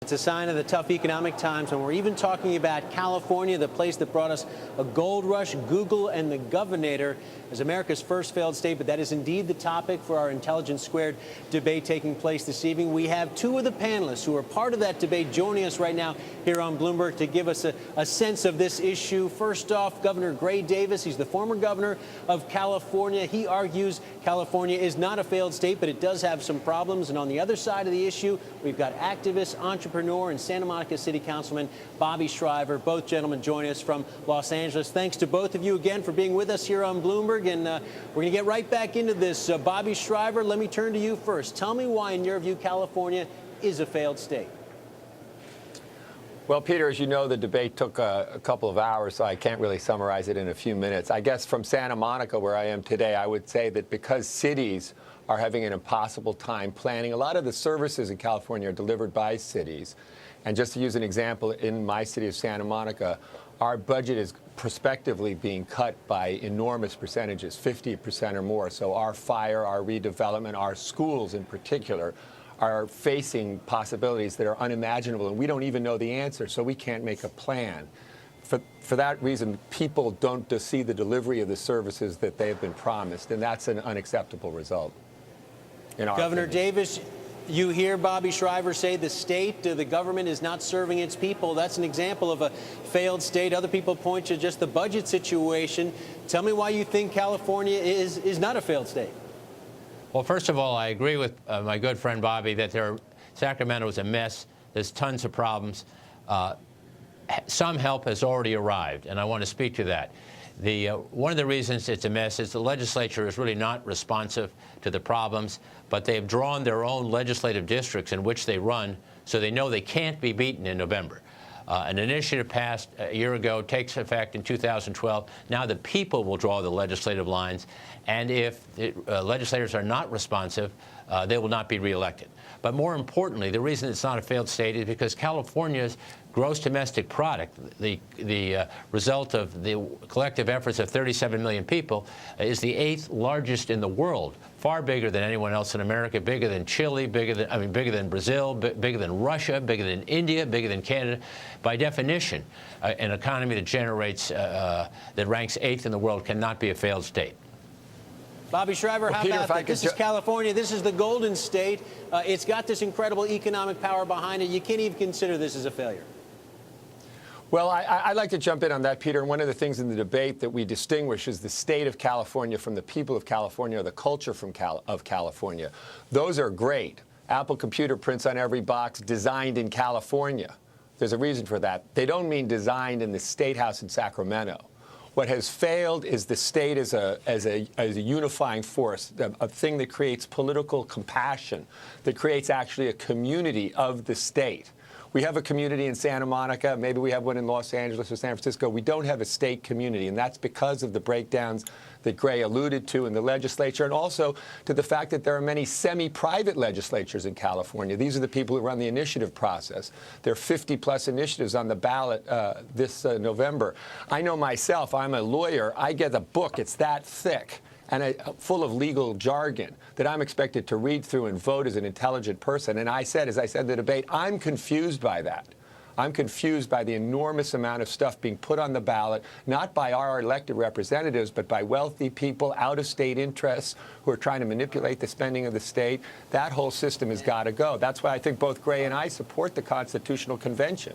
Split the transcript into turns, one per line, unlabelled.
It's a sign of the tough economic times when we're even talking about California, the place that brought us a gold rush, Google and the governor as America's first failed state. But that is indeed the topic for our Intelligence Squared debate taking place this evening. We have two of the panelists who are part of that debate joining us right now here on Bloomberg to give us a sense of this issue. First off, Governor Gray Davis. He's the former governor of California. He argues California is not a failed state, but it does have some problems. And on the other side of the issue, we've got activist, entrepreneur, and Santa Monica City Councilman Bobby Shriver. Both gentlemen join us from Los Angeles. Thanks to both of you again for being with us here on Bloomberg. And we're going to get right back into this. Bobby Shriver, let me turn to you first. Tell me why, in your view, California is a failed state.
Well, Peter, as you know, the debate took a couple of hours, so I can't really summarize it in a few minutes. I guess from Santa Monica, where I am today, I would say that because cities are having an impossible time planning, a lot of the services in California are delivered by cities. And just to use an example, in my city of Santa Monica, our budget is prospectively being cut by enormous percentages, 50% or more. So our fire, our redevelopment, our schools in particular, are facing possibilities that are unimaginable, and we don't even know the answer, so we can't make a plan. For that reason, people don't see the delivery of the services that they have been promised, and that's an unacceptable result.
Governor Davis, you hear Bobby Shriver say the state, the government is not serving its people. That's an example of a failed state. Other people point to just the budget situation. Tell me why you think California is not a failed state.
Well, first of all, I agree with my good friend Bobby that Sacramento is a mess. There's tons of problems. Some help has already arrived, and I want to speak to that. One of the reasons it's a mess is the legislature is really not responsive to the problems, but they have drawn their own legislative districts in which they run, so they know they can't be beaten in November. An initiative passed a year ago takes effect in 2012. Now the people will draw the legislative lines, and if legislators are not responsive, they will not be reelected. But more importantly, the reason it's not a failed state is because California's gross domestic product, the result of the collective efforts of 37 million people, is the 8th largest in the world, far bigger than anyone else in America, bigger than Chile, bigger than Brazil, bigger than Russia, bigger than India, bigger than Canada. By definition, an economy that generates, that ranks 8th in the world cannot be a failed state.
Bobby Shriver, how about that? This is California. This is the Golden State. It's got this incredible economic power behind it. You can't even consider this as a failure.
Well, I'd like to jump in on that, Peter. And one of the things in the debate that we distinguish is the state of California from the people of California, or the culture of California. Those are great. Apple Computer prints on every box, designed in California. There's a reason for that. They don't mean designed in the State House in Sacramento. What has failed is the state as a unifying force, a thing that creates political compassion, that creates actually a community of the state. We have a community in Santa Monica. Maybe we have one in Los Angeles or San Francisco. We don't have a state community, and that's because of the breakdowns that Gray alluded to in the legislature, and also to the fact that there are many semi-private legislatures in California. These are the people who run the initiative process. There are 50-plus initiatives on the ballot this November. I know myself, I'm a lawyer. I get a book. It's that thick and full of legal jargon that I'm expected to read through and vote as an intelligent person. And I said, as I said in the debate, I'm confused by that. I'm confused by the enormous amount of stuff being put on the ballot, not by our elected representatives, but by wealthy people, out-of-state interests who are trying to manipulate the spending of the state. That whole system has got to go. That's why I think both Gray and I support the Constitutional Convention.